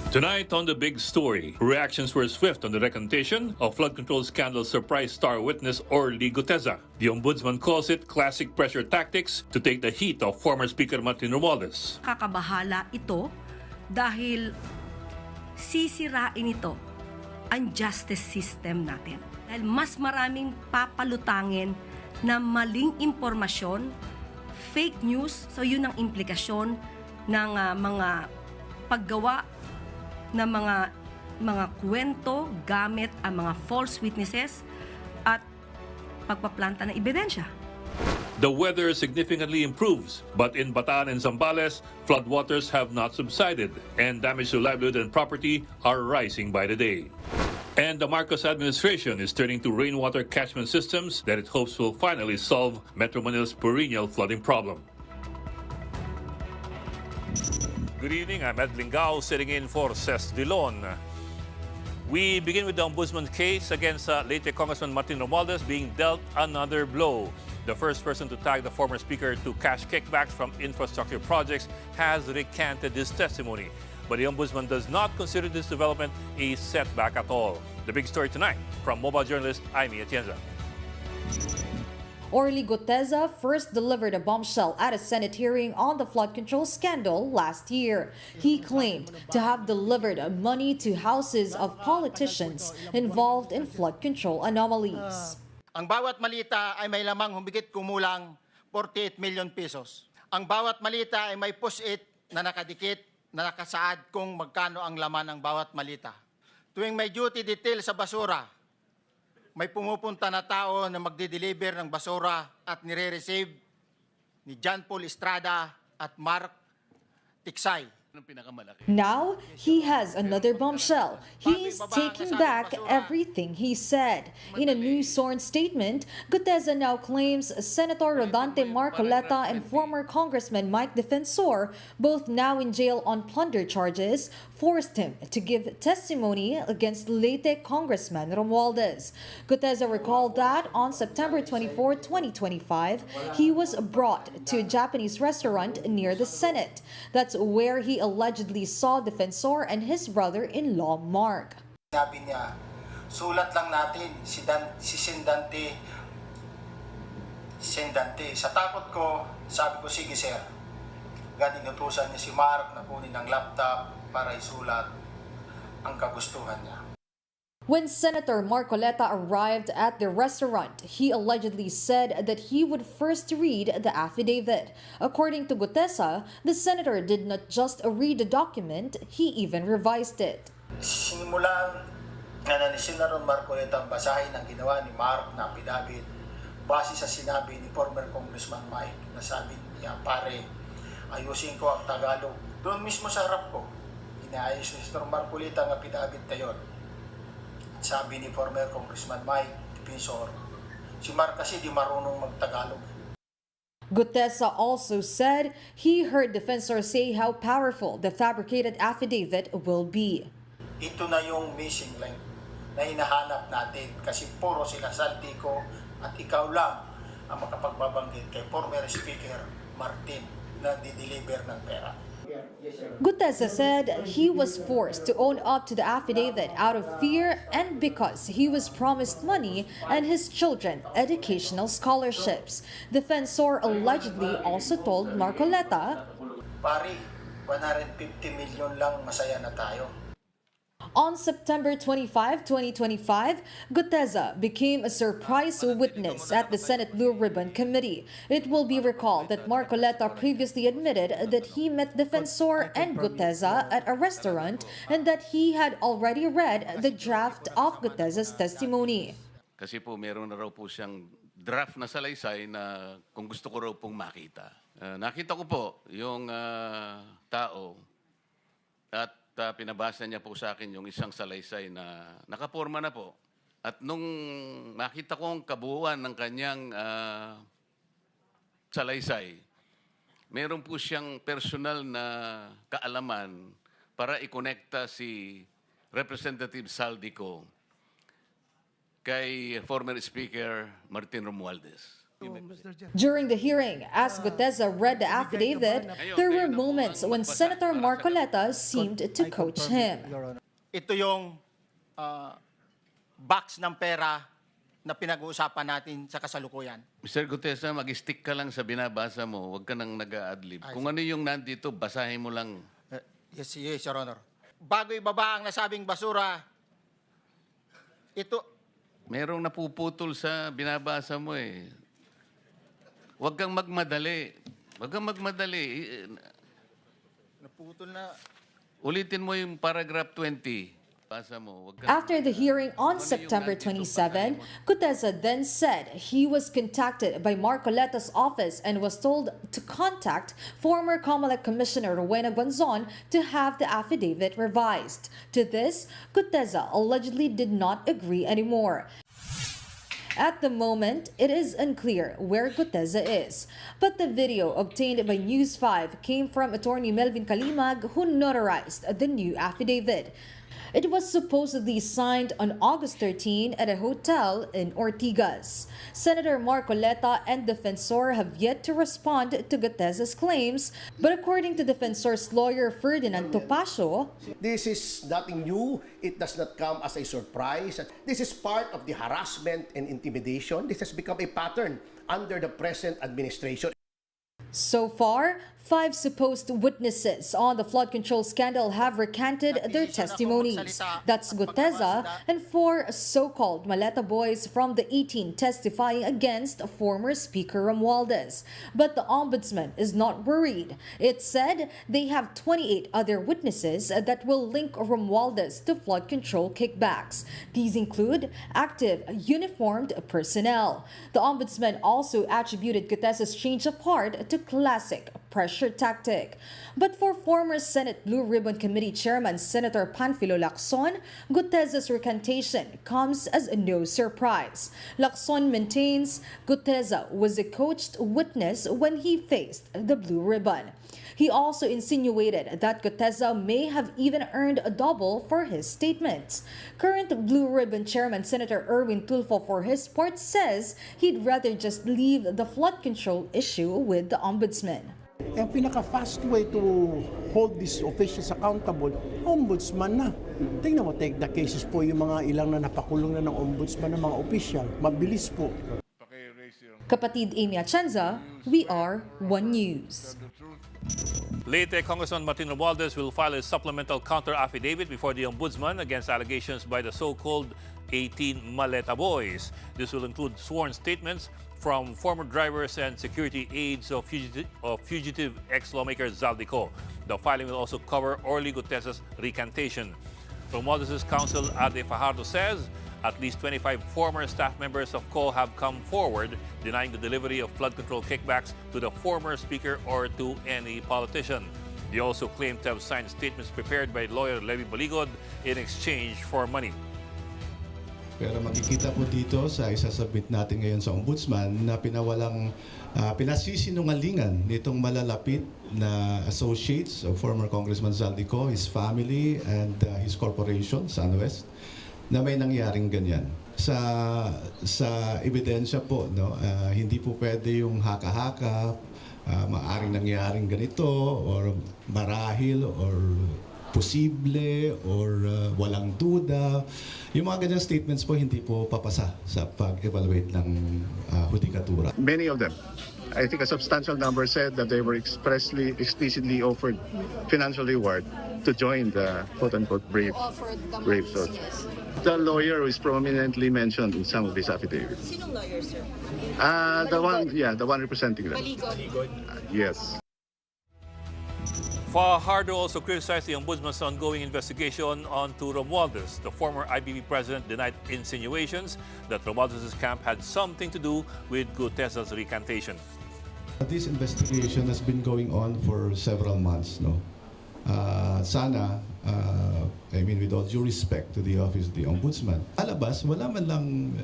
Tonight on The Big Story, reactions were swift on the recantation of flood control scandal surprise star witness Orly Guteza. The ombudsman calls it classic pressure tactics to take the heat of former Speaker Martin Romualdez. Kakabahala ito dahil sisirain ito ang justice system natin. Dahil mas maraming papalutangin na maling impormasyon, fake news, so yun ang implikasyon ng mga paggawa ng mga kwento gamit ang mga false witnesses at pagpaplanta ng ebidensya. The weather significantly improves, but in Bataan and Zambales, floodwaters have not subsided and damage to livelihood and property are rising by the day. And the Marcos administration is turning to rainwater catchment systems that it hopes will finally solve Metro Manila's perennial flooding problem. Good evening, I'm Ed Lingao sitting in for Ces Dilon. We begin with the Ombudsman's case against late Congressman Martin Romualdez being dealt another blow. The first person to tag the former speaker to cash kickbacks from infrastructure projects has recanted his testimony. But the Ombudsman does not consider this development a setback at all. The big story tonight from mobile journalist Amy Atienza. Orly Guteza first delivered a bombshell at a Senate hearing on the flood control scandal last year. He claimed to have delivered money to houses of politicians involved in flood control anomalies. Ang bawat malita ay may lamang humigit kumulang 48 million pesos. Ang bawat malita ay may post-it na nakadikit na nakasaad kung magkano ang laman ng bawat malita. Tuwing may duty detail sa basura, may pumupunta na tao na magde-deliver ng basura at nire-receive ni John Paul Estrada at Mark Tiksay. Now, he has another bombshell. He's taking back everything he said. In a new sworn statement, Guteza now claims Senator Rodante Marcoleta and former Congressman Mike Defensor, both now in jail on plunder charges, forced him to give testimony against late Congressman Romualdez. Guteza recalled that on September 24, 2025, he was brought to a Japanese restaurant near the Senate. That's where he allegedly saw Defensor and his brother-in-law Mark. Sabi niya, sulat lang natin si Sendante. Sa takot ko, sabi ko, sige sir. Agad inutusan niya si Mark na kunin ang laptop para isulat ang kagustuhan niya. When Senator Marcoleta arrived at the restaurant, he allegedly said that he would first read the affidavit. According to Guteza, the senator did not just read the document, he even revised it. Simulan na ni Senator Marcoleta ang basahin ang ginawa ni Mark na affidavit base sa sinabi ni former Congressman Mike na sabi niya, pare, ayusin ko ang Tagalog. Doon mismo sa harap ko, inaayos ni Senator Marcoleta ang affidavit na yun. Sabi ni former Congressman Mike Defensor, si Mark kasi di marunong mag-Tagalog. Guteza also said he heard Defensor say how powerful the fabricated affidavit will be. Ito na yung missing link na hinahanap natin kasi puro sila saltiko at ikaw lang ang makapagbabanggit kay former Speaker Martin na di-deliver ng pera. Guteza said he was forced to own up to the affidavit out of fear and because he was promised money and his children educational scholarships. Defensor allegedly also told Marcoleta, Pari, 150 million lang, masaya na tayo. On September 25, 2025, Guteza became a surprise witness at the Senate Blue Ribbon Committee. It will be recalled that Marcoleta previously admitted that he met Defensor and Guteza at a restaurant and that he had already read the draft of Guteza's testimony. Kasi po meron na raw po siyang draft na salaysay na kung gusto ko raw pong makita. Nakita ko po yung tao at pinabasa niya po sa akin yung isang salaysay na nakaporma na po. At nung makita ko ang kabuuan ng kanyang salaysay, meron po siyang personal na kaalaman para ikonekta si Representative Saldico kay former Speaker Martin Romualdez. During the hearing, as Guteza read the affidavit, there were moments when Senator Marcoleta seemed to coach him. Ito yung box ng pera na pinag-uusapan natin sa kasalukuyan. Mr. Gutesa, mag-stick ka lang sa binabasa mo. Huwag ka nang nag-a-adlib. Kung ano yung nandito, basahin mo lang. Yes, Your Honor. Bago ibaba ang nasabing basura, ito, Merong napuputol sa binabasa mo eh. Huwag kang magmadali. Huwag kang magmadali. naputol na. Ulitin mo yung paragraph 20. Basa mo. Huwag kang... After the hearing on September 27, Guteza then said he was contacted by Marcoleta's office and was told to contact former COMELEC Commissioner Rowena Guanzon to have the affidavit revised. To this, Guteza allegedly did not agree anymore. At the moment, it is unclear where Guteza is. But the video obtained by News 5 came from attorney Melvin Kalimag, who notarized the new affidavit. It was supposedly signed on August 13 at a hotel in Ortigas. Senator Marcoleta and Defensor have yet to respond to Guteza's claims, but according to Defensor's lawyer Ferdinand Topacio, this is nothing new. It does not come as a surprise. This is part of the harassment and intimidation. This has become a pattern under the present administration. so far, 5 supposed witnesses on the flood control scandal have recanted their testimonies. That's Guteza and 4 so-called Maleta boys from the 18 testifying against former Speaker Romualdez. But the Ombudsman is not worried. It said they have 28 other witnesses that will link Romualdez to flood control kickbacks. These include active, uniformed personnel. The Ombudsman also attributed Guteza's change of heart to classic pressure tactic. But for former Senate Blue Ribbon Committee Chairman Senator Panfilo Lacson, Guteza's recantation comes as no surprise. Lacson maintains Guteza was a coached witness when he faced the Blue Ribbon. He also insinuated that Guteza may have even earned a double for his statements. Current Blue Ribbon Chairman Senator Erwin Tulfo, for his part, says he'd rather just leave the flood control issue with the Ombudsman. Ang pinaka-fast way to hold these officials accountable, ombudsman na. Tingnan mo, take the cases po yung mga ilang na napakulong na ng ombudsman ng mga official. Mabilis po. Kapatid Amy Atienza, we are One News. Leyte Congressman Martin Romualdez will file a supplemental counter-affidavit before the Ombudsman against allegations by the so-called 18 Maleta boys. This will include sworn statements from former drivers and security aides of fugitive ex-lawmaker Zaldico. The filing will also cover Orly Guteza's recantation. Romualdez's counsel Ade Fajardo says at least 25 former staff members of CO have come forward denying the delivery of flood control kickbacks to the former speaker or to any politician. They also claim to have signed statements prepared by lawyer Levi Baligod in exchange for money. Pero makikita po dito sa isasubmit natin ngayon sa Ombudsman na pinasisinungalingan nitong malalapit na associates of former Congressman Zaldico, his family, and his corporation, SunWest, na may nangyaring ganyan. Sa ebidensya po, no, hindi po pwede yung haka-haka, maaring nangyaring ganito, or marahil, or posible, or walang duda. Yung mga ganyang statements po hindi po papasa sa pag-evaluate ng hudikatura. Many of them, I think a substantial number said that they were explicitly offered financial reward to join the quote-unquote brave soldiers. The lawyer is prominently mentioned in some of these affidavits. Sinong lawyer, sir? The one representing them. Baligod? Yes. Fajardo also criticized the Ombudsman's ongoing investigation onto Romualdez. The former IBB president denied insinuations that Romualdez's camp had something to do with Guteza's recantation. This investigation has been going on for several months, no? Sana, I mean, with all due respect to the office of the Ombudsman, alabas, wala man lang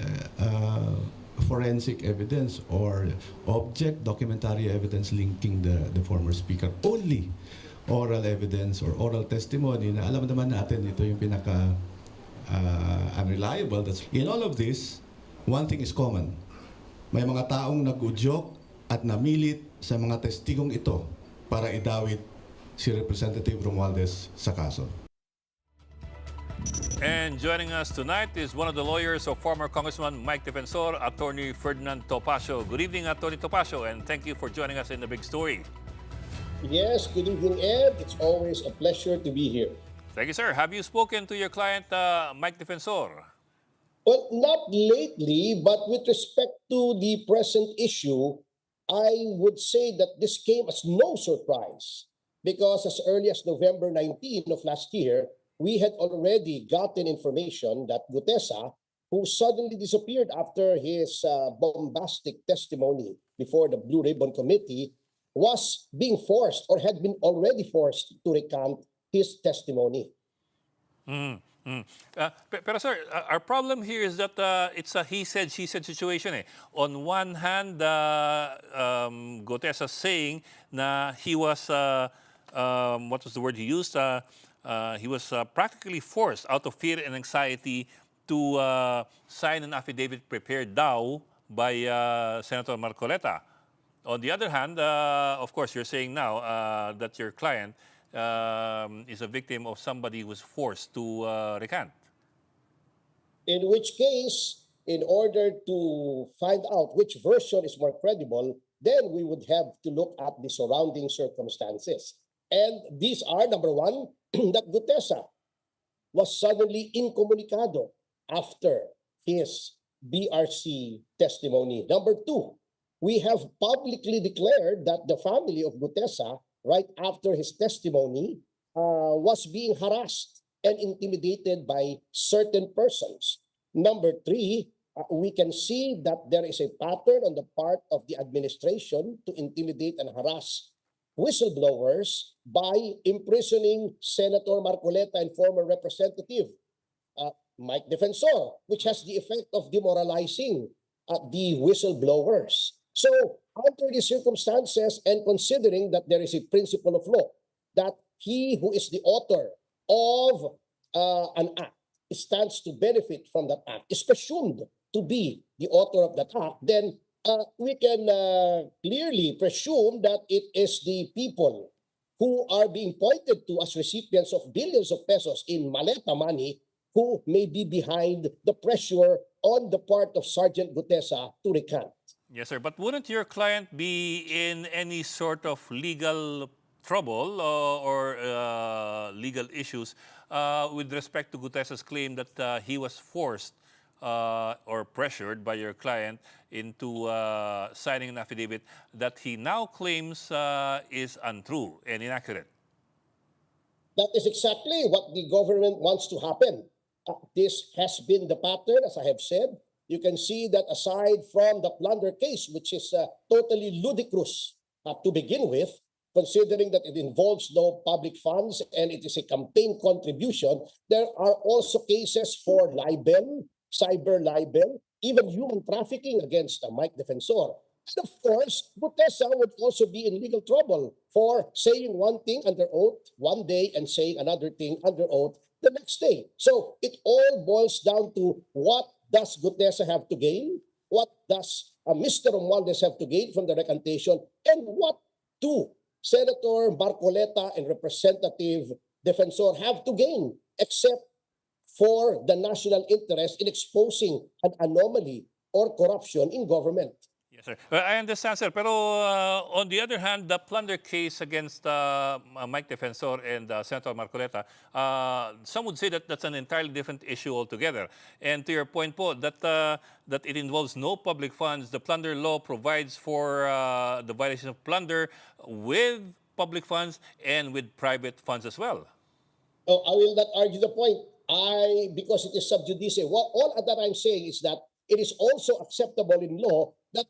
forensic evidence or documentary evidence linking the former speaker. Only oral evidence or oral testimony na alam naman natin ito yung pinaka unreliable. In all of this, one thing is common. May mga taong nagudyok at namilit sa mga testigong ito para idawit si Representative Romualdez sa kaso. And joining us tonight is one of the lawyers of former Congressman Mike Defensor, Attorney Ferdinand Topacio. Good evening, Attorney Topacio, and thank you for joining us in The Big Story. Yes, good evening, Ed. It's always a pleasure to be here. Thank you, sir. Have you spoken to your client, Mike Defensor? Well, not lately, but with respect to the present issue, I would say that this came as no surprise because as early as November 19 of last year, we had already gotten information that Gutesa, who suddenly disappeared after his bombastic testimony before the Blue Ribbon Committee, was being forced or had been already forced to recant his testimony. Pero sir, our problem here is that it's a he said, she said situation. On one hand, Gutesa saying na he was, what was the word he used? He was practically forced out of fear and anxiety to sign an affidavit prepared daw by Senator Marcoleta. On the other hand, of course, you're saying now that your client is a victim of somebody who was forced to recant. In which case, in order to find out which version is more credible, then we would have to look at the surrounding circumstances. And these are, number one, that Gutesa was suddenly incommunicado after his BRC testimony. Number two, we have publicly declared that the family of Gutesa, right after his testimony, was being harassed and intimidated by certain persons. Number three, we can see that there is a pattern on the part of the administration to intimidate and harass whistleblowers by imprisoning Senator Marcoleta and former Representative Mike Defensor, which has the effect of demoralizing the whistleblowers. So, under these circumstances and considering that there is a principle of law that he who is the author of an act stands to benefit from that act, is presumed to be the author of that act, then we can clearly presume that it is the people who are being pointed to as recipients of billions of pesos in maleta money who may be behind the pressure on the part of Sergeant Gutesa to recant. Yes, sir. But wouldn't your client be in any sort of legal trouble or legal issues with respect to Gutesa's claim that he was forced or pressured by your client into signing an affidavit that he now claims is untrue and inaccurate? That is exactly what the government wants to happen. This has been the pattern, as I have said. You can see that aside from the plunder case, which is totally ludicrous to begin with, considering that it involves no public funds and it is a campaign contribution, there are also cases for libel, cyber libel, even human trafficking against Mike Defensor. And of course, Gutesa would also be in legal trouble for saying one thing under oath one day and saying another thing under oath the next day. So it all boils down to what does Gutesa have to gain? What does Mr. Romualdez have to gain from the recantation? And what do Senator Marcoleta and Representative Defensor have to gain except for the national interest in exposing an anomaly or corruption in government? Yes, sir. I understand, sir. Pero on the other hand, the plunder case against Mike Defensor and Senator Marcoleta, some would say that that's an entirely different issue altogether. And to your point po, that it involves no public funds, the plunder law provides for the violation of plunder with public funds and with private funds as well. Oh, I will not argue the point. Because it is sub judice. All that I'm saying is that it is also acceptable in law that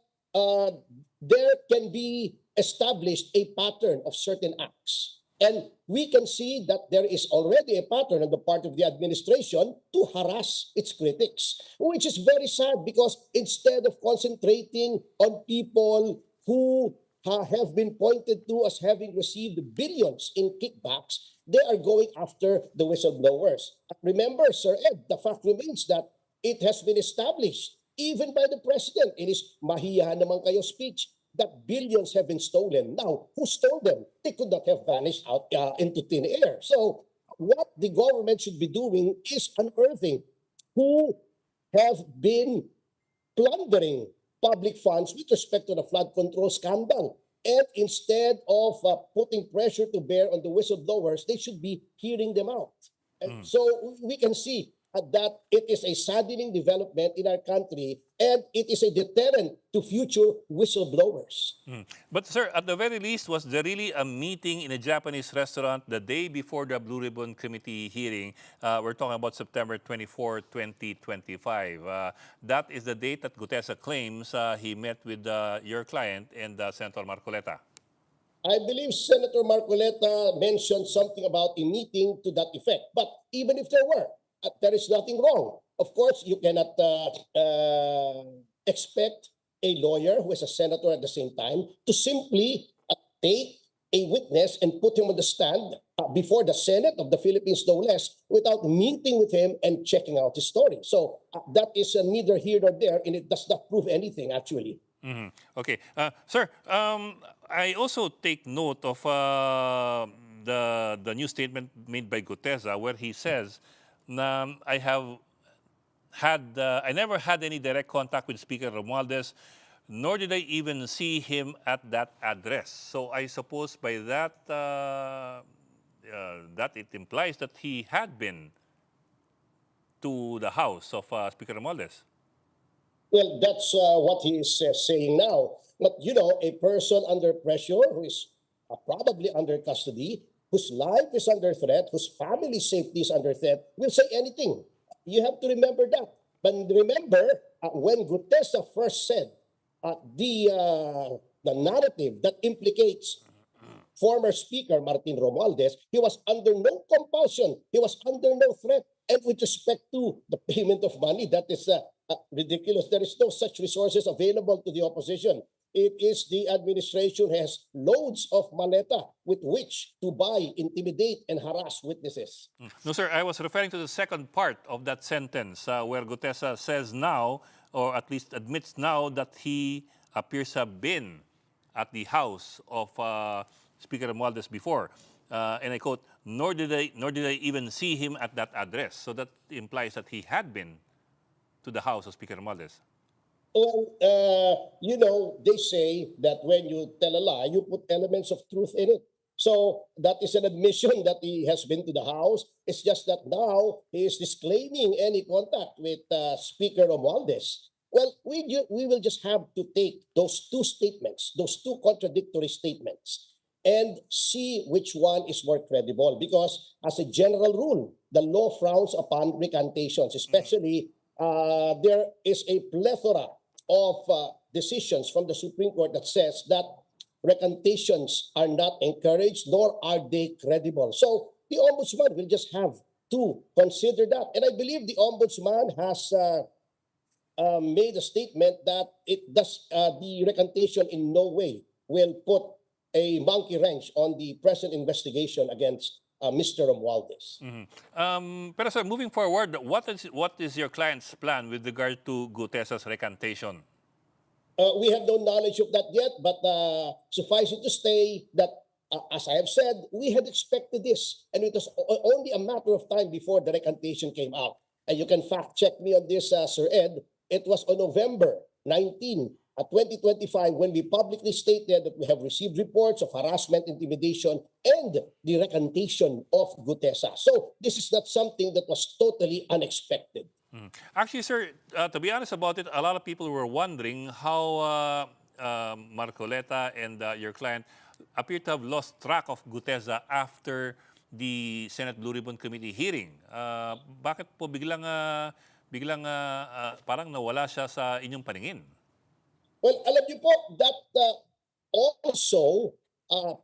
there can be established a pattern of certain acts. And we can see that there is already a pattern on the part of the administration to harass its critics, which is very sad because instead of concentrating on people who have been pointed to as having received billions in kickbacks, they are going after the whistleblowers. Remember, Sir Ed, the fact remains that it has been established even by the president in his mahiyahan naman kayo speech that billions have been stolen. Now, who stole them? They could not have vanished out into thin air. So what the government should be doing is unearthing who have been plundering public funds with respect to the flood control scandal. And instead of putting pressure to bear on the whistleblowers, they should be hearing them out. And so we can see that it is a saddening development in our country, and it is a deterrent to future whistleblowers. But sir, at the very least, was there really a meeting in a Japanese restaurant the day before the Blue Ribbon Committee hearing? We're talking about September 24, 2025. That is the date that Gutesa claims he met with your client and Senator Marcoleta. I believe Senator Marcoleta mentioned something about a meeting to that effect. But even if there is nothing wrong. Of course, you cannot expect a lawyer who is a senator at the same time to simply take a witness and put him on the stand before the Senate of the Philippines, no less, without meeting with him and checking out his story. So that is neither here nor there, and it does not prove anything, actually. Okay. Sir, I also take note of the new statement made by Gutesa where he says, I never had any direct contact with Speaker Romualdez, nor did I even see him at that address. So I suppose by that, that it implies that he had been to the house of Speaker Romualdez. Well, that's what he is saying now. But, you know, a person under pressure who is probably under custody, whose life is under threat, whose family safety is under threat, will say anything. You have to remember that. But remember, when Gutesa first said the narrative that implicates former Speaker Martin Romualdez, he was under no compulsion, he was under no threat. And with respect to the payment of money, that is ridiculous. There is no such resources available to the opposition. It is the administration has loads of maleta with which to buy, intimidate, and harass witnesses. No, sir, I was referring to the second part of that sentence where Gutesa says now, or at least admits now, that he appears to have been at the house of Speaker Romualdez before. And I quote, nor did I even see him at that address. So that implies that he had been to the house of Speaker Romualdez. Well, you know, they say that when you tell a lie, you put elements of truth in it. So that is an admission that he has been to the house. It's just that now he is disclaiming any contact with Speaker Romualdez. Well, we will just have to take those two statements, those two contradictory statements, and see which one is more credible. Because as a general rule, the law frowns upon recantations, especially there is a plethora of decisions from the Supreme Court that says that recantations are not encouraged, nor are they credible. So the Ombudsman will just have to consider that. And I believe the Ombudsman has made a statement that it does the recantation in no way will put a monkey wrench on the present investigation against Mr. Romualdez. Pero sir, moving forward, what is your client's plan with regard to Gutesa's recantation? We have no knowledge of that yet, but suffice it to say that, as I have said, we had expected this, and it was only a matter of time before the recantation came out. And you can fact check me on this, Sir Ed. It was on November 19, 2025, when we publicly stated that we have received reports of harassment, intimidation, and the recantation of Gutesa. So this is not something that was totally unexpected. Actually, sir, to be honest about it, a lot of people were wondering how Marcoleta and your client appear to have lost track of Gutesa after the Senate Blue Ribbon Committee hearing. Bakit po biglang parang nawala siya sa inyong paningin? Well, alam niyo po, that also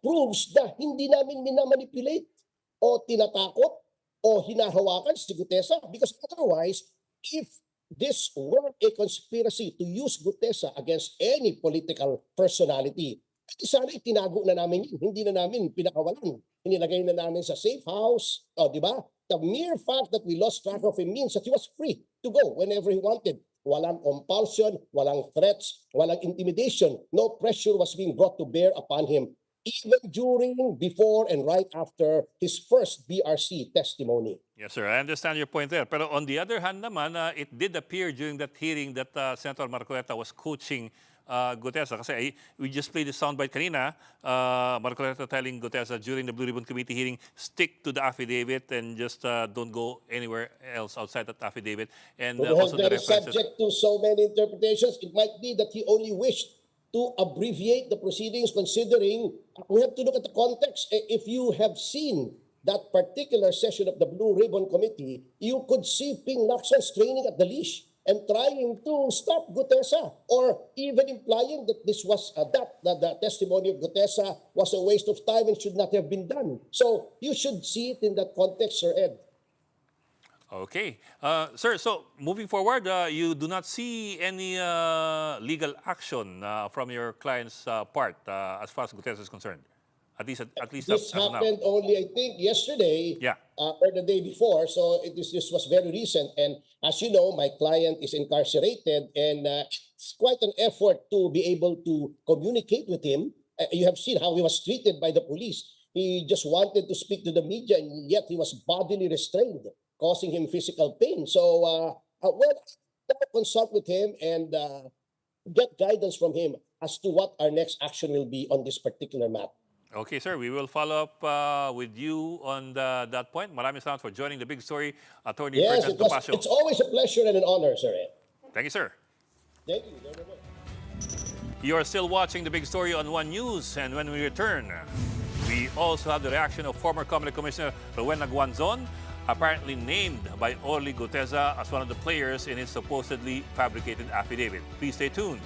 proves na hindi namin minamanipulate o tinatakot o hinahawakan si Gutesa, because otherwise, if this were a conspiracy to use Gutesa against any political personality, sana itinago na namin yun. Hindi na namin pinakawalan. Inilagay na namin sa safe house. O, di ba? The mere fact that we lost track of him means that he was free to go whenever he wanted. walang compulsion, walang threats, walang intimidation. No pressure was being brought to bear upon him, even during, before, and right after his first BRC testimony. Yes, sir. I understand your point there. Pero on the other hand naman, it did appear during that hearing that Senator Marcoleta was coaching Gutesa. Kasi we just played the soundbite kanina, Marcoleta telling Gutesa during the Blue Ribbon Committee hearing, stick to the affidavit and just don't go anywhere else outside that affidavit. And Well, also the that is references. subject to so many interpretations. It might be that he only wished to abbreviate the proceedings, considering we have to look at the context. If you have seen that particular session of the Blue Ribbon Committee, you could see Ping Lacson straining at the leash and trying to stop Gutesa, or even implying that this was that the testimony of Gutesa was a waste of time and should not have been done. So you should see it in that context, Sir Ed. Okay. Sir, so moving forward, you do not see any legal action from your client's part as far as Gutierrez is concerned, at least This as of now. happened only, I think, yesterday, Yeah. or the day before. So this was very recent. And as you know, my client is incarcerated, and it's quite an effort to be able to communicate with him. You have seen how he was treated by the police. He just wanted to speak to the media, and yet he was bodily restrained, causing him physical pain. So, well, I'll consult with him and get guidance from him as to what our next action will be on this particular matter. Okay, sir. We will follow up with you on that point. Maraming salamat for joining the big story, Attorney Yes, Ferdinand Topacio. it's always a pleasure and an honor, Sir Ed. Thank you, sir. Thank you very much. You are still watching the big story on One News, and when we return, we also have the reaction of former Comelec Commissioner Rowena Guanzon, apparently named by Orly Gutesa as one of the players in his supposedly fabricated affidavit. Please stay tuned.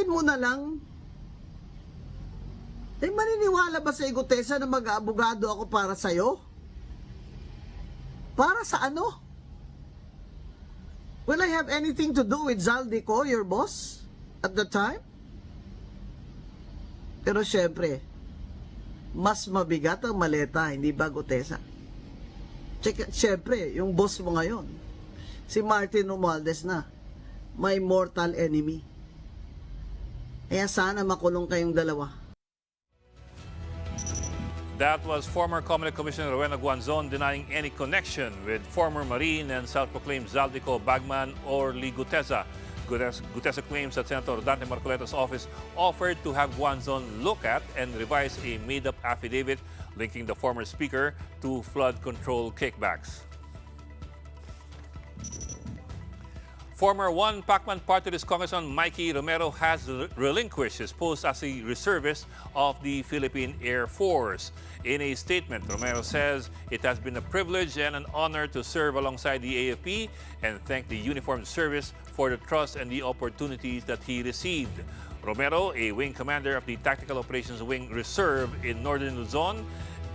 Sabihin mo na lang. Maniniwala ba sa Gutesa na mag-abogado ako para sa'yo? Para sa ano? Will I have anything to do with Zaldico, your boss, at the time? Pero syempre, mas mabigat ang maleta, hindi ba Gutesa? Syempre, yung boss mo ngayon, si Martin Romualdez na, my mortal enemy. Kaya sana makulong kayong dalawa. That was former Comelec Commissioner Rowena Guanzon denying any connection with former Marine and self-proclaimed Zaldico bagman Orly Gutesa. Gutesa claims that Senator Dante Marcoleta's office offered to have Guanzon look at and revise a made-up affidavit linking the former speaker to flood control kickbacks. Former One Pacman Party List Congressman Mikey Romero has relinquished his post as a reservist of the Philippine Air Force. In a statement, Romero says it has been a privilege and an honor to serve alongside the AFP and thank the uniformed service for the trust and the opportunities that he received. Romero, a wing commander of the Tactical Operations Wing Reserve in Northern Luzon,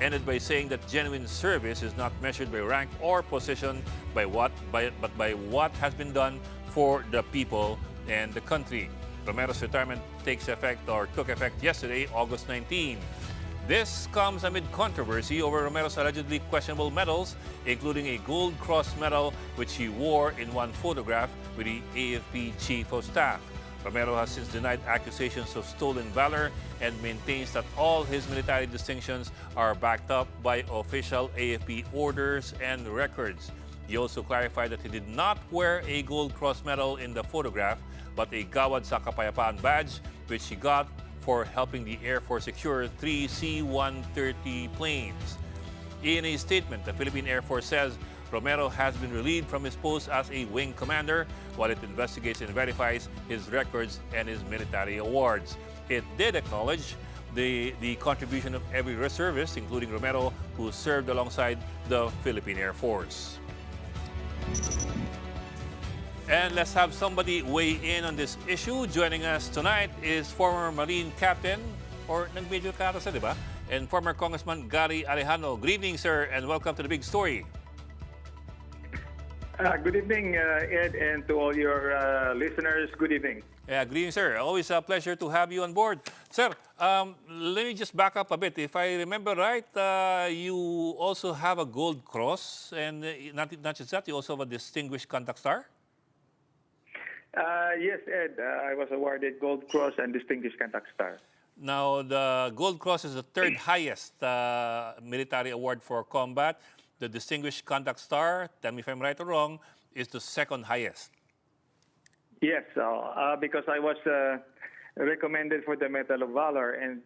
ended by saying that genuine service is not measured by rank or position, but by what has been done for the people and the country. Romero's retirement took effect yesterday, August 19. This comes amid controversy over Romero's allegedly questionable medals, including a Gold Cross medal which he wore in one photograph with the AFP Chief of Staff. Romero has since denied accusations of stolen valor and maintains that all his military distinctions are backed up by official AFP orders and records. He also clarified that he did not wear a Gold Cross medal in the photograph, but a Gawad sa Kapayapaan badge, which he got for helping the Air Force secure 3 C-130 planes. In a statement, the Philippine Air Force says Romero has been relieved from his post as a wing commander while it investigates and verifies his records and his military awards. It did acknowledge the contribution of every reservist, including Romero, who served alongside the Philippine Air Force. And let's have somebody weigh in on this issue. Joining us tonight is former Marine Captain, or nag-major ka di ba? And former Congressman Gary Alejano. Good evening, sir, and welcome to The Big Story. Good evening, Ed, and to all your listeners, good evening. Yeah, good evening, sir. Always a pleasure to have you on board. Sir, let me just back up a bit. If I remember right, you also have a Gold Cross, and not just that, you also have a Distinguished Conduct Star? Yes, Ed, I was awarded Gold Cross and Distinguished Conduct Star. Now, the Gold Cross is the third highest military award for combat. The Distinguished Conduct Star, tell me if I'm right or wrong, is the second highest. Yes, because I was recommended for the Medal of Valor, and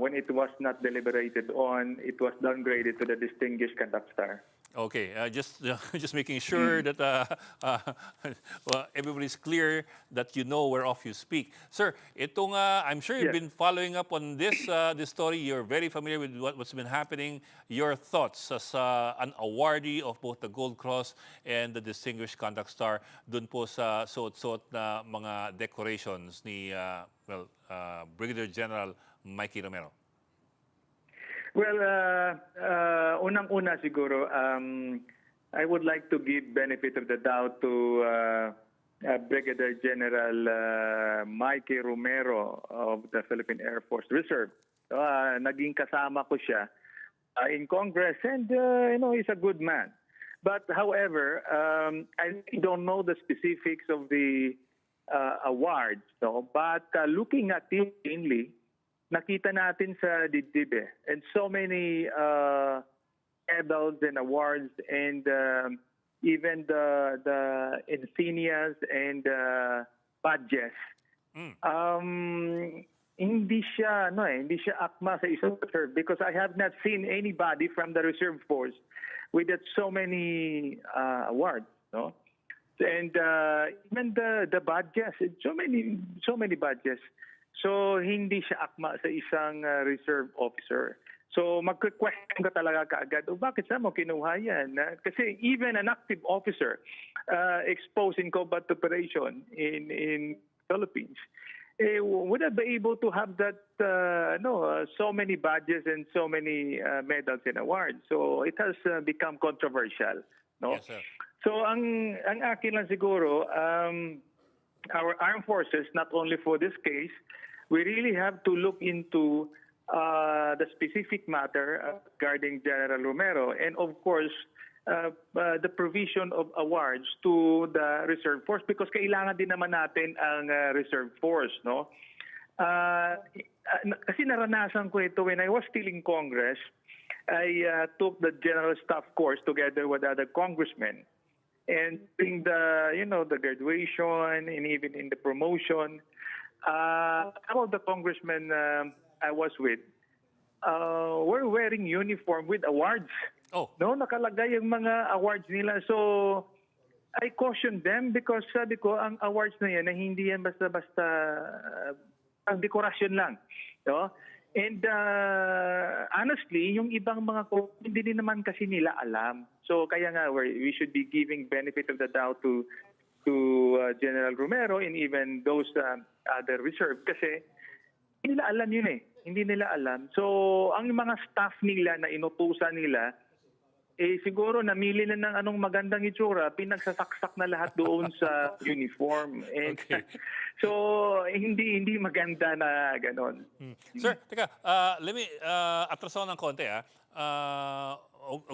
when it was not deliberated on, it was downgraded to the Distinguished Conduct Star. Okay, just making sure that everybody's clear that you know whereof you speak. Sir, itong, I'm sure you've been following up on this story. You're very familiar with what's been happening. Your thoughts as an awardee of both the Gold Cross and the Distinguished Conduct Star dun po sa suot-suot na mga decorations ni Brigadier General Mikey Romero. Well, unang-una siguro, I would like to give benefit of the doubt to Brigadier General Mikey Romero of the Philippine Air Force Reserve. Naging kasama ko siya in Congress, and he's a good man. But however, I don't know the specifics of the awards, but looking at it mainly, nakita natin sa dibdib and so many medals and awards and even the insignias and badges. Hindi siya akma sa isang reserve, because I have not seen anybody from the reserve force with so many awards, no? And even the badges, so many badges. So, hindi siya akma sa isang reserve officer. So, magka-question ka talaga kaagad, bakit saan mo kinuha yan? Kasi even an active officer exposed in combat operation in Philippines, would I be able to have that, so many badges and so many medals and awards? So it has become controversial. No? Yes, sir. So ang akin lang siguro, our armed forces, not only for this case, we really have to look into the specific matter regarding General Romero, and of course, the provision of awards to the reserve force, because kailangan din naman natin ang reserve force, no? Kasi naranasan ko ito when I was still in Congress. I took the General Staff course together with other congressmen. And in the graduation and even in the promotion, some of the congressmen I was with were wearing uniform with awards. Oh. No, nakalagay yung mga awards nila. So I cautioned them because sabi ko, ang awards na yan, na hindi yan basta-basta ang dekorasyon lang. No? And honestly, yung ibang mga hindi din naman kasi nila alam. So kaya nga we should be giving benefit of the doubt to General Romero and even those other reserve kasi hindi nila alam yun eh. Hindi nila alam. So ang mga staff nila na inutusan nila, siguro namili na ng anong magandang itsura, pinagsasaksak na lahat doon sa uniform. And Okay. so hindi maganda na ganon. Sir, teka, let me atrasaw ng konti.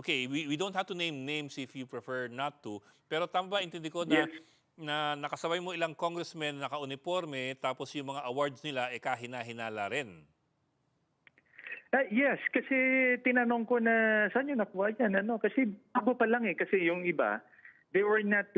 Okay, we don't have to name names if you prefer not to. Pero tama ba, intindi ko na, Yes. na nakasabay mo ilang congressmen naka-uniforme, tapos yung mga awards nila, kahina-hinala rin. Yes, kasi tinanong ko na saan yun nakuha yan, ano? Kasi ako pa lang kasi yung iba, they were not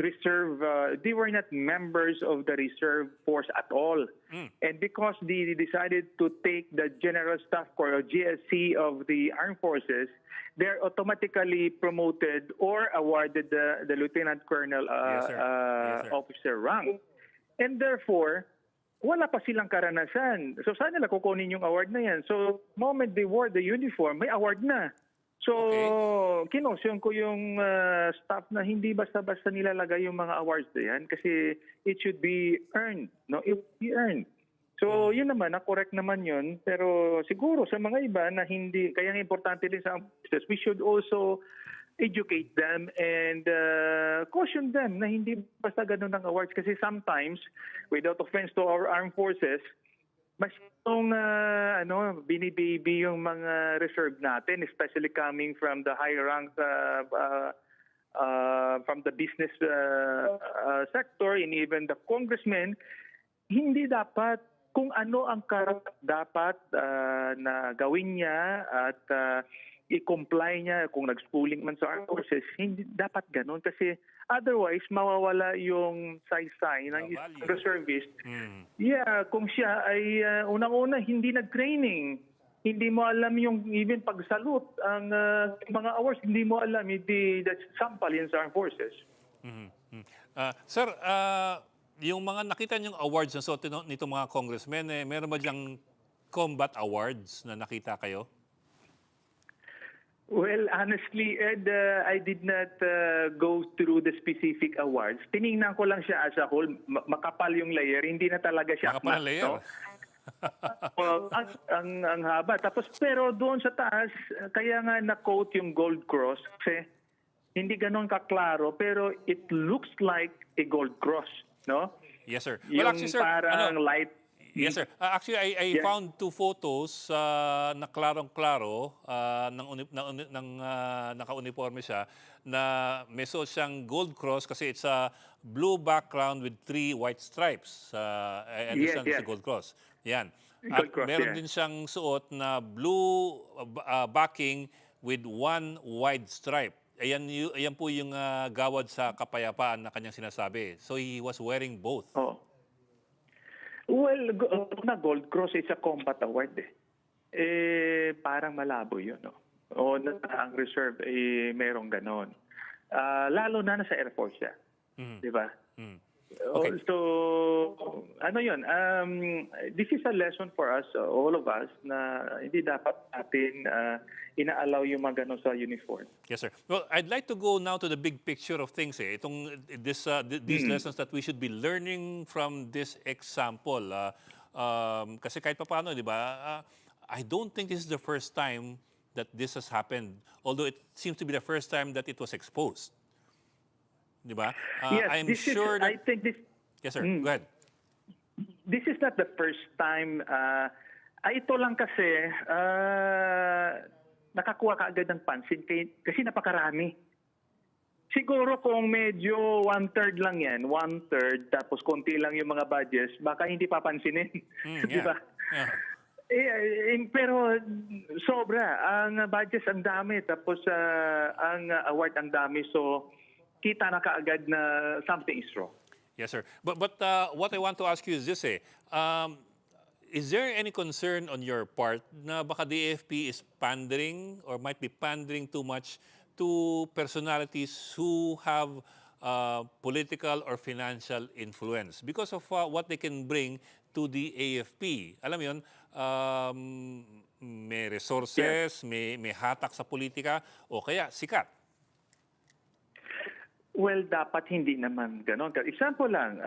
members of the reserve force at all. And because they decided to take the General Staff Corps or GSC of the Armed Forces, they're automatically promoted or awarded the Lieutenant Colonel Yes, sir. Yes, sir. officer rank. And therefore, wala pa silang karanasan. So saan nila kukunin yung award na yan? So moment they wore the uniform, may award na. So kinosyon ko yung staff na hindi basta-basta nilalagay yung mga awards na yan kasi it should be earned. No? It should be earned. So yun naman, na-correct naman yun. Pero siguro sa mga iba na hindi, kaya importante din sa process, we should also educate them and caution them na hindi basta ganun ng awards kasi sometimes, without offense to our armed forces, masyadong binibaby yung mga reserve natin, especially coming from the high ranks from the business sector and even the congressmen. Hindi dapat kung ano ang dapat na gawin niya at i-comply niya kung nag-schooling man sa armed forces, hindi dapat ganun kasi otherwise mawawala yung saysay ng isang reservist. Yeah, kung siya ay unang-una hindi nag-training, hindi mo alam yung even pag-salute, ang mga awards hindi mo alam, hindi that's sampal yan sa armed forces. Sir, yung mga nakita niyong awards na suot nito mga congressmen, meron ba diyang combat awards na nakita kayo? Well, honestly, Ed, I did not go through the specific awards. Tiningnan ko lang siya as a whole. Makapal yung layer. Hindi na talaga siya Makapal ang layer. no? ang haba. Tapos, pero doon sa taas, kaya nga na-quote yung Gold Cross kasi hindi ganon kaklaro, pero it looks like a Gold Cross, no? Yes, sir. Yung Well, actually, sir, parang light. Yes, sir. Actually, I found two photos na klarong-klaro ng naka-uniforme siya na may suot siyang gold cross kasi it's a blue background with 3 white stripes. I understand it's a gold cross. Yan. At Gold cross, meron din siyang suot na blue backing with 1 wide stripe. Ayan po yung gawad sa kapayapaan na kanyang sinasabi. So he was wearing both. Oh. Well, na Gold Cross is a combat award parang malabo yun, no? O ang reserve merong ganon. Lalo na sa Air Force siya. Di ba? Okay. So, ano yun, this is a lesson for us, all of us, na hindi dapat natin ina-allow yung mga ganun sa uniform. Yes, sir. Well, I'd like to go now to the big picture of things. These lessons that we should be learning from this example. Kasi kahit papaano, di ba, I don't think this is the first time that this has happened. Although it seems to be the first time that it was exposed. Di ba? Yes, I'm this sure is, that... I think this... Yes, sir. Go ahead. This is not the first time. Ito lang kasi, nakakuha ka agad ng pansin kasi napakarami. Siguro kung medyo 1/3 lang yan, 1/3, tapos konti lang yung mga badges, baka hindi papansinin. Di ba? Yeah. Pero sobra. Ang badges ang dami, tapos ang award ang dami. So, kita na kaagad na something is wrong. Yes, sir. But what I want to ask you is this, is there any concern on your part na baka the AFP is pandering or might be pandering too much to personalities who have political or financial influence because of what they can bring to the AFP? Alam mo yun, may resources, may hatak sa politika, o kaya sikat. Well, dapat hindi naman ganon. Example lang,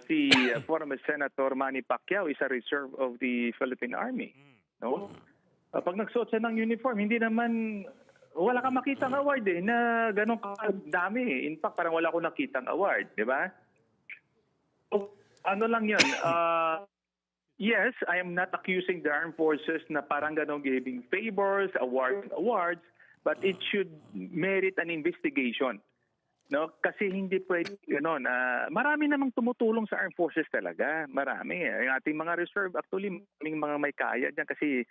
si former Senator Manny Pacquiao is a reserve of the Philippine Army. No? Pag nagsuot siya ng uniform, hindi naman, wala kang makitang award na ganon kadami. In fact, parang wala akong nakitang award, di ba? Ano lang yun, yes, I am not accusing the armed forces na parang ganon giving favors, awards, but it should merit an investigation. No, kasi hindi pwede gano'n. Marami namang tumutulong sa armed forces talaga. Marami. Yung ating mga reserve, actually, maraming mga may kaya dyan kasi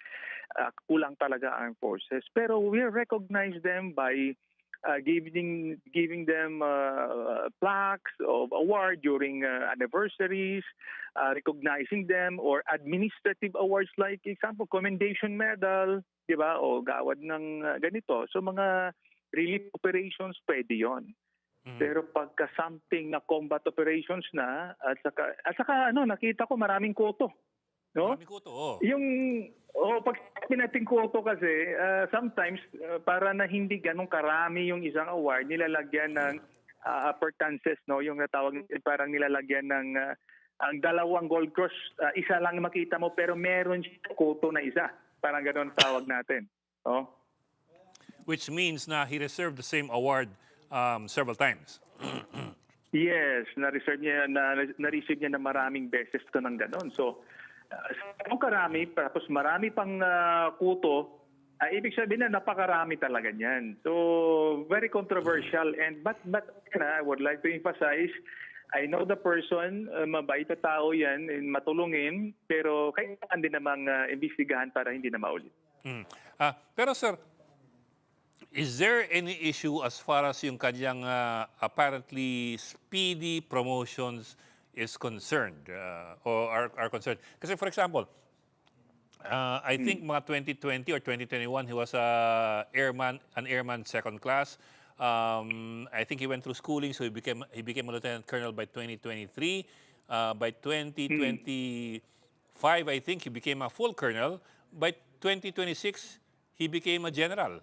kulang talaga armed forces. Pero we recognize them by giving them plaques of award during anniversaries, recognizing them, or administrative awards like, example, commendation medal, di ba? O gawad ng ganito. So mga relief operations, pwede yon. Pero pagka something na combat operations na at saka nakita ko maraming koto, no? Maraming koto, oh. Yung pag natin koto kasi sometimes para na hindi ganun karami yung isang award, nilalagyan ng appurtenances, no? Yung natawag parang nilalagyan ng ang dalawang gold cross, isa lang makita mo pero meron siya koto na isa. Parang ganun tawag natin, no? Which means na he reserved the same award several times. Yes, na-receive niya na maraming beses to ng ganon. So, kung karami, tapos marami pang kuto, ibig sabihin na napakarami talaga niyan. So, very controversial. But I would like to emphasize, I know the person, mabait na tao yan, matulungin, pero kailangan din namang imbestigahan para hindi na maulit. Pero sir, is there any issue as far as yung kanyang apparently speedy promotions is concerned or are concerned? Kasi for example, I think mga 2020 or 2021, he was an airman second class. I think he went through schooling, so he became a lieutenant colonel by 2023. By 2025, I think he became a full colonel. By 2026, he became a general.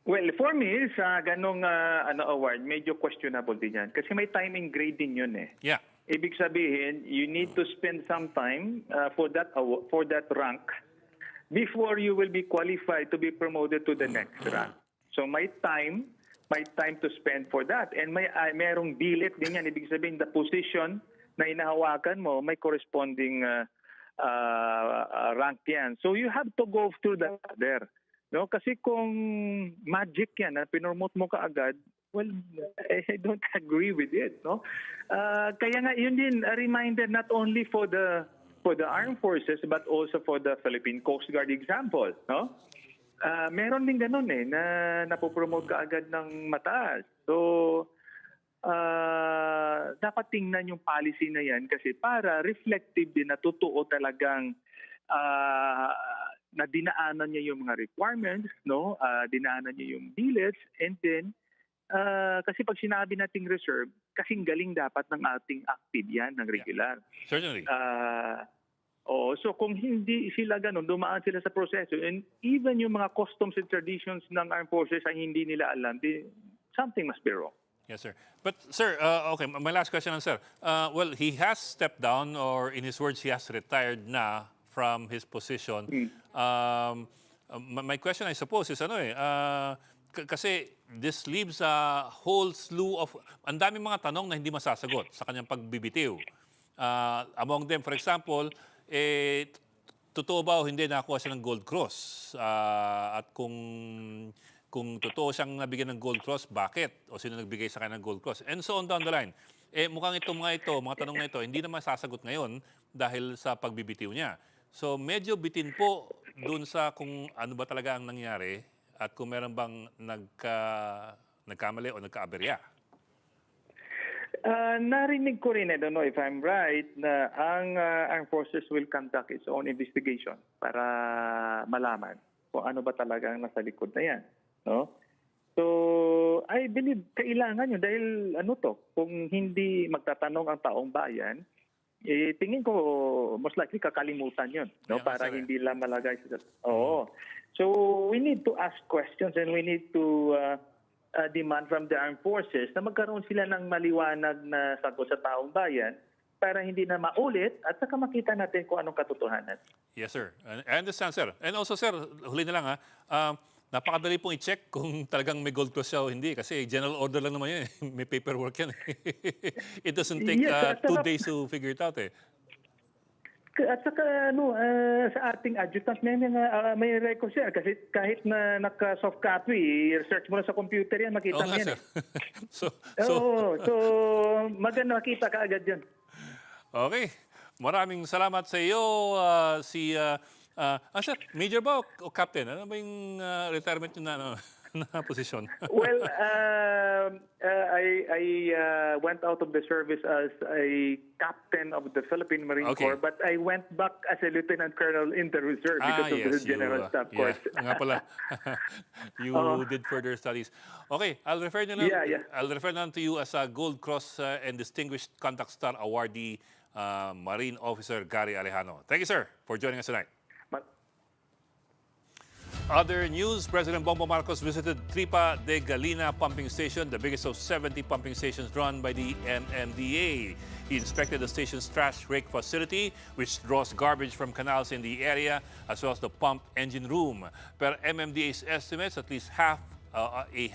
Well, for me, sa ganong award, medyo questionable din yan. Kasi may time and grade din yun eh. Yeah. Ibig sabihin, you need to spend some time for that rank before you will be qualified to be promoted to the next rank. So may time to spend for that. And merong bilit din yan. Ibig sabihin, the position na inahawakan mo, may corresponding rank yan. So you have to go through that there. No, kasi kung magic yan na pinormote mo kaagad, well, I don't agree with it, no? Kaya nga yun din a reminder not only for the armed forces but also for the Philippine Coast Guard example, no? Meron din ganun na napopromote kaagad ng mataas. So dapat tingnan yung policy na yan kasi para reflective din na totoo talagang na dinaanan niya yung mga requirements, no? Dinaanan niya yung billets, and then Kasi pag sinabi nating reserve, kasing galing dapat ng ating active yan, ng regular. Certainly. So kung hindi sila ganun, dumaan sila sa proseso, and even yung mga customs and traditions ng armed forces ay hindi nila alam, something must be wrong. Yes, sir. But, sir, okay, my last question, sir. Well, he has stepped down, or in his words, he has retired na from his position. My question, I suppose, is kasi this leaves a whole slew of, ang daming mga tanong na hindi masasagot sa kanyang pagbibitiw. Among them, for example, totoo ba o hindi nakakuha siya ng Gold Cross? At kung totoo siyang nabigyan ng Gold Cross, bakit? O sino nagbigay sa kanya ng Gold Cross? And so on down the line. Mukhang mga tanong na ito, hindi naman sasagot ngayon dahil sa pagbibitiw niya. So medyo bitin po dun sa kung ano ba talaga ang nangyari at kung meron bang nagkamali o nagkaaberya. Narinig ko rin, I don't know if I'm right, na ang armed forces will conduct its own investigation para malaman kung ano ba talaga ang nasa likod na yan. No? So, I believe kailangan yun dahil kung hindi magtatanong ang taong bayan, tingin ko most likely kakalimutan yun, no? Para hindi lang malagay sa... So, we need to ask questions and we need to demand from the armed forces na magkaroon sila ng maliwanag na sagot sa taong bayan para hindi na maulit at saka makita natin kung anong katotohanan. Yes, sir. I understand, sir. And also, sir, huli na lang napakadali pong i-check kung talagang may Gold Cross siya o hindi kasi general order lang naman yun. May paperwork yan. It doesn't take 2 days to figure it out eh. At saka sa ating adjutant may record siya kasi kahit na naka-soft copy, research mo na sa computer yan, makita mo yan. So maganda makita ka agad yan. Okay. Maraming salamat sa iyo, sir, major ba o captain? Ano ba yung retirement na posisyon? Well, I went out of the service as a captain of the Philippine Marine Corps, but I went back as a lieutenant colonel in the reserve because of the general staff course. Nga pala. You did further studies. Okay, I'll refer na to you as a Gold Cross and Distinguished Conduct Star awardee, Marine Officer Gary Alejano. Thank you, sir, for joining us tonight. Other news, President Bongbong Marcos visited Tripa de Galina pumping station, the biggest of 70 pumping stations run by the MMDA. He inspected the station's trash rake facility, which draws garbage from canals in the area, as well as the pump engine room. Per MMDA's estimates, at least a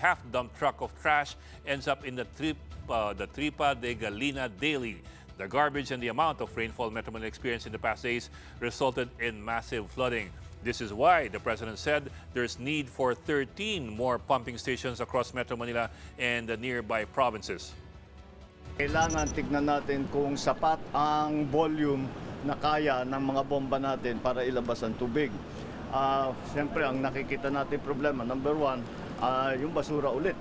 half-dump truck of trash ends up in the Tripa de Galina daily. The garbage and the amount of rainfall Metro Manila experienced in the past days resulted in massive flooding. This is why the President said there's need for 13 more pumping stations across Metro Manila and the nearby provinces. Kailangan tignan natin kung sapat ang volume na kaya ng mga bomba natin para ilabas ang tubig. Siyempre, ang nakikita natin problema, number one, yung basura ulit.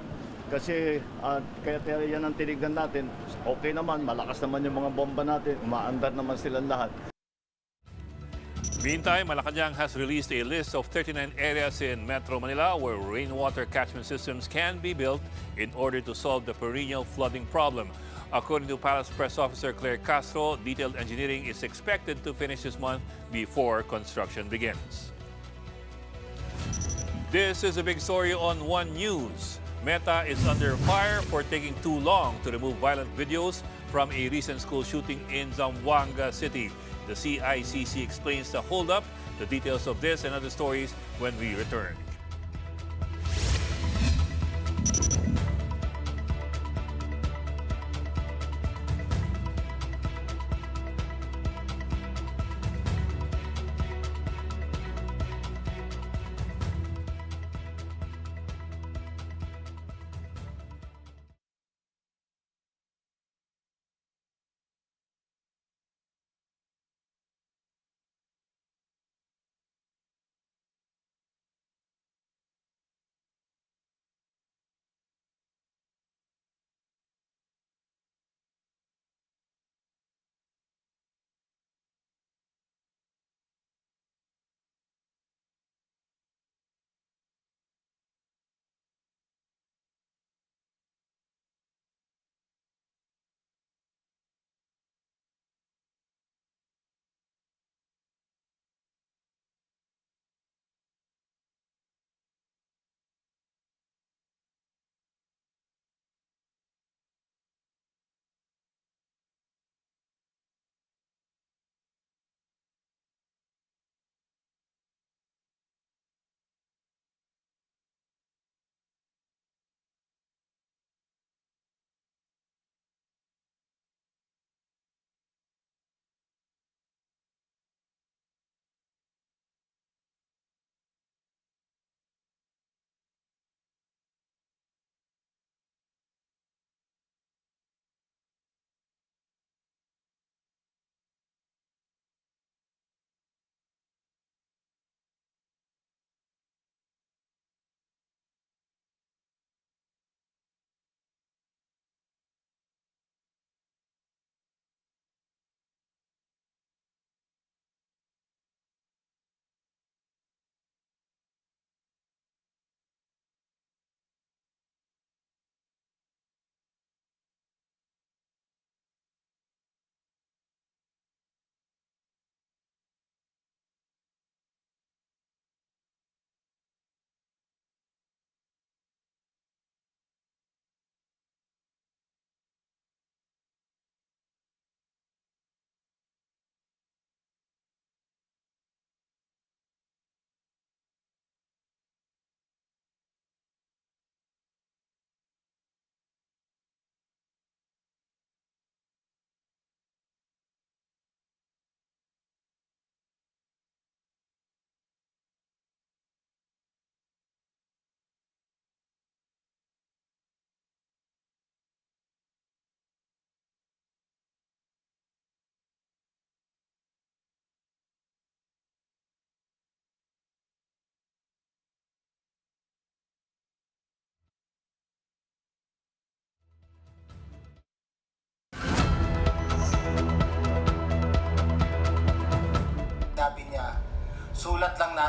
Kasi kaya yan ang tinignan natin, okay naman, malakas naman yung mga bomba natin, umaandar naman silang lahat. Meantime, Malacanang has released a list of 39 areas in Metro Manila where rainwater catchment systems can be built in order to solve the perennial flooding problem. According to Palace Press Officer Claire Castro, detailed engineering is expected to finish this month before construction begins. This is a big story on One News. Meta is under fire for taking too long to remove violent videos from a recent school shooting in Zamboanga City. The CICC explains the holdup, the details of this and other stories when we return.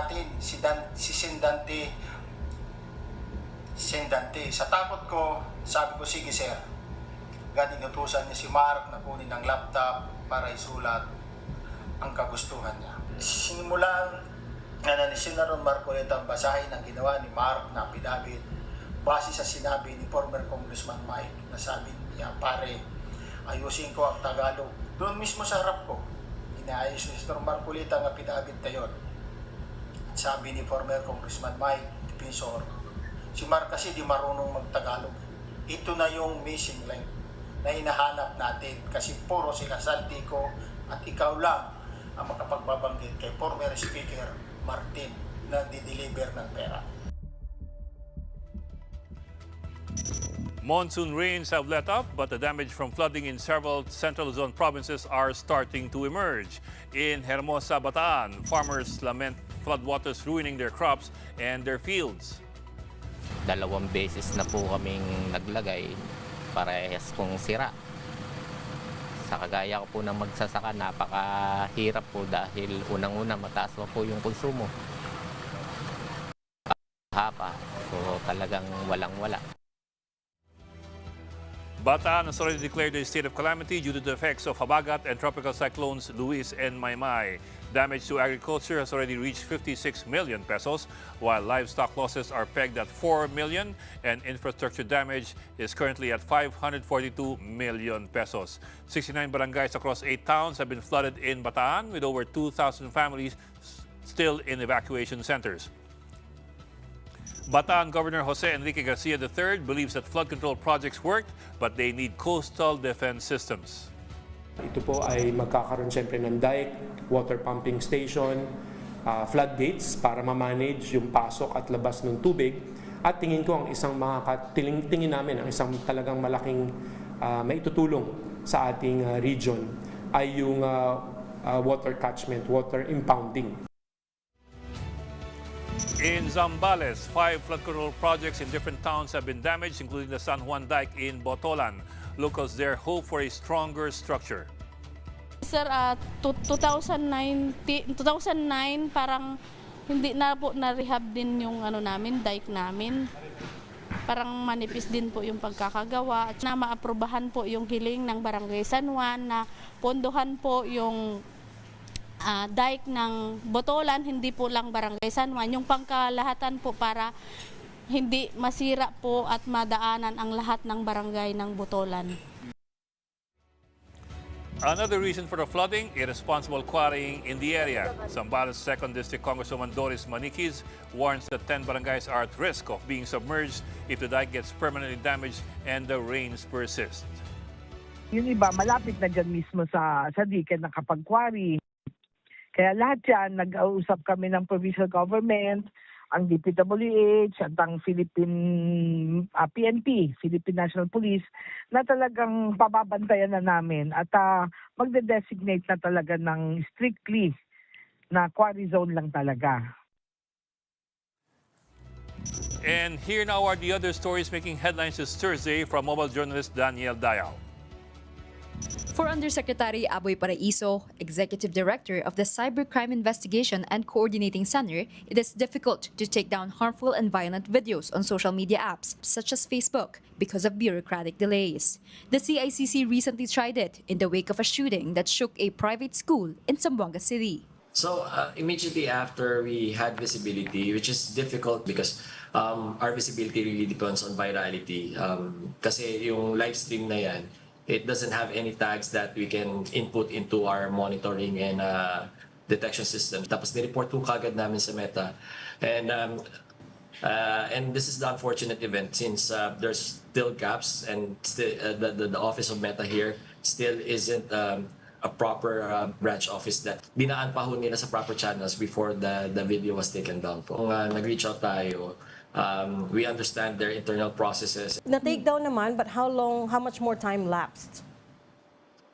natin si Sendante. Sa takot ko, sabi ko, sige sir. Agad inutusan niya si Mark na kunin ang laptop para isulat ang kagustuhan niya. Simulan na ni Senator Marcoleta ang basahin ang ginawa ni Mark na affidavit base sa sinabi ni former Congressman Mike na sabi niya, pare, ayusin ko ang Tagalog. Doon mismo sa harap ko, inaayos ni Senator Marcoleta ang affidavit na yun. At sabi ni former Congressman Mike, defensor, si Mark kasi di marunong mag-Tagalog. Ito na yung missing link na hinahanap natin kasi puro sila Saltico at ikaw lang ang makapagbabanggit kay former Speaker Martin na di-deliver ng pera. Monsoon rains have let up, but the damage from flooding in several Central Luzon provinces are starting to emerge. In Hermosa, Bataan, farmers lament floodwaters ruining their crops and their fields. 2 beses na po kaming naglagay, parehas pong sira. Sa kagaya ko po ng magsasaka, napakahirap po dahil unang-una mataas pa po yung konsumo. Hapa, so talagang walang-wala. Bataan has already declared a state of calamity due to the effects of Habagat and tropical cyclones Luis and Maymay. Damage to agriculture has already reached 56 million pesos, while livestock losses are pegged at 4 million and infrastructure damage is currently at 542 million pesos. 69 barangays across 8 towns have been flooded in Bataan, with over 2,000 families still in evacuation centers. Bataan Governor Jose Enrique Garcia III believes that flood control projects worked, but they need coastal defense systems. Ito po ay magkakaroon siyempre ng dike, water pumping station, floodgates para ma-manage yung pasok at labas ng tubig. At tingin ko ang isang tingin namin ang isang talagang malaking maitutulong sa ating region ay yung water catchment, water impounding. In Zambales, 5 flood control projects in different towns have been damaged, including the San Juan Dike in Botolan. Locals there hope for a stronger structure. Sir, 2009 parang hindi na po na-rehab din yung namin, dike namin. Parang manipis din po yung pagkakagawa. At na maaprubahan po yung hiling ng Barangay San Juan na pondohan po yung dike ng Botolan, hindi po lang Barangay San Juan, yung pangkalahatan po para hindi masira po at madaanan ang lahat ng barangay ng Botolan. Another reason for the flooding, irresponsible quarrying in the area. Zambales 2nd District Congresswoman Doris Maniquez warns that 10 barangays are at risk of being submerged if the dike gets permanently damaged and the rains persist. Yung iba, malapit na dyan mismo sa diken na kapag quarry. Kaya lahat yan, nag-uusap kami ng provincial government, ang DPWH at ang Philippine PNP, Philippine National Police, na talagang pababantayan na namin at magde-designate na talaga ng strictly na quarry zone lang talaga. And here now are the other stories making headlines this Thursday from mobile journalist Daniel Dayao. For Undersecretary Aboy Paraiso, Executive Director of the Cybercrime Investigation and Coordinating Center, it is difficult to take down harmful and violent videos on social media apps such as Facebook because of bureaucratic delays. The CICC recently tried it in the wake of a shooting that shook a private school in Zamboanga City. So immediately after we had visibility, which is difficult because our visibility really depends on virality. Kasi yung live stream na yan, it doesn't have any tags that we can input into our monitoring and detection system. Tapos nireport po kagad namin sa Meta. And this is the unfortunate event since there's still gaps and still, the office of Meta here still isn't a proper branch office that dinaan pa ho nila sa proper channels before the video was taken down po. Kung nag-reach out tayo, we understand their internal processes. Na-take down naman, but how much more time lapsed?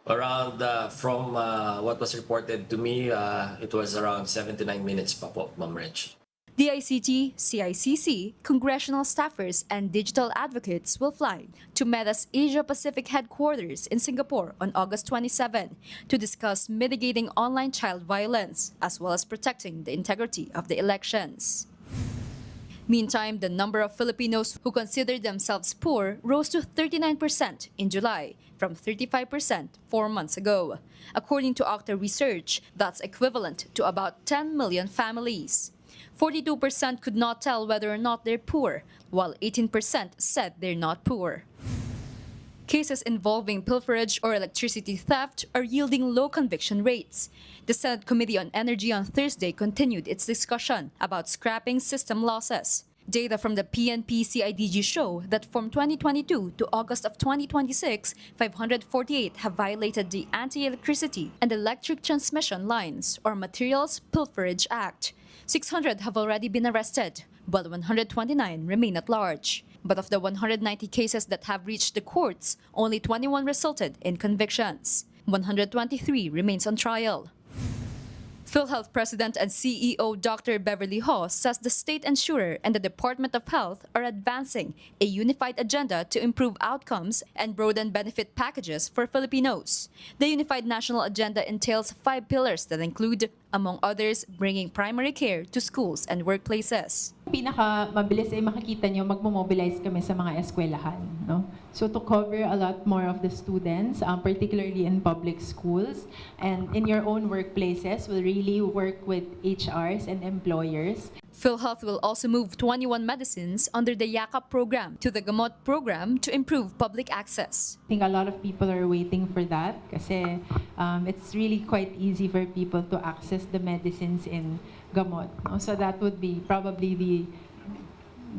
Around, from what was reported to me, it was around 79 minutes pa po, Ma'am Reg. DICT, CICC, congressional staffers, and digital advocates will fly to Meta's Asia-Pacific headquarters in Singapore on August 27 to discuss mitigating online child violence, as well as protecting the integrity of the elections. Meantime, the number of Filipinos who consider themselves poor rose to 39% in July, from 35% 4 months ago. According to Okta research, that's equivalent to about 10 million families. 42% could not tell whether or not they're poor, while 18% said they're not poor. Cases involving pilferage or electricity theft are yielding low conviction rates. The Senate Committee on Energy on Thursday continued its discussion about scrapping system losses. Data from the PNP-CIDG show that from 2022 to August of 2026, 548 have violated the Anti-Electricity and Electric Transmission Lines or Materials Pilferage Act. 600 have already been arrested, while 129 remain at large. But of the 190 cases that have reached the courts, only 21 resulted in convictions. 123 remains on trial. PhilHealth President and CEO Dr. Beverly Ho says the state insurer and the Department of Health are advancing a unified agenda to improve outcomes and broaden benefit packages for Filipinos. The unified national agenda entails 5 pillars that include, among others, bringing primary care to schools and workplaces. Pinaka mabilis ay makikita nyo, magmo-mobilize kami sa mga eskwelahan. No? So to cover a lot more of the students, particularly in public schools and in your own workplaces, we'll really work with HRs and employers. PhilHealth will also move 21 medicines under the Yakap program to the Gamot program to improve public access. I think a lot of people are waiting for that kasi it's really quite easy for people to access the medicines in Gamot. No? So that would be probably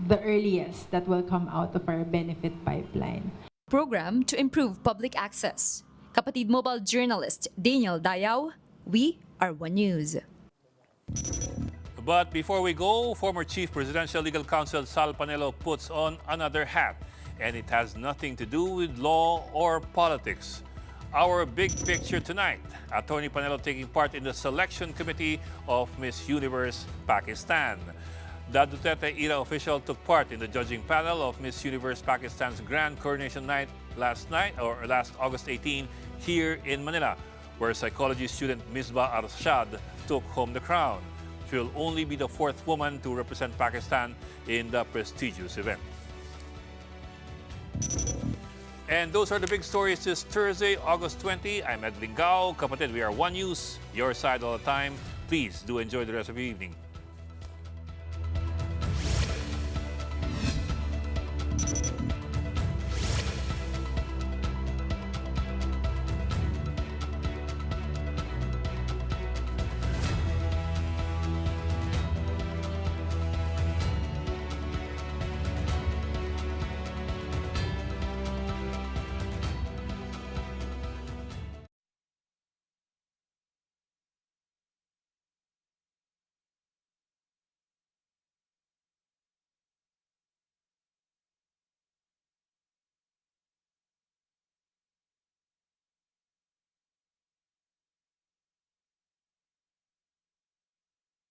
the earliest that will come out of our benefit pipeline. Program to improve public access. Kapatid Mobile journalist Daniel Dayaw, we are One News. But before we go, former Chief Presidential Legal Counsel Sal Panelo puts on another hat, and it has nothing to do with law or politics. Our big picture tonight, Attorney Panelo taking part in the selection committee of Miss Universe Pakistan. The Duterte-era official took part in the judging panel of Miss Universe Pakistan's Grand Coronation Night last August 18 here in Manila, where psychology student Misbah Arshad took home the crown. She will only be the 4th woman to represent Pakistan in the prestigious event. And those are the big stories this Thursday, August 20. I'm Ed Lingao. Kapatid, we are One News, your side all the time. Please do enjoy the rest of your evening.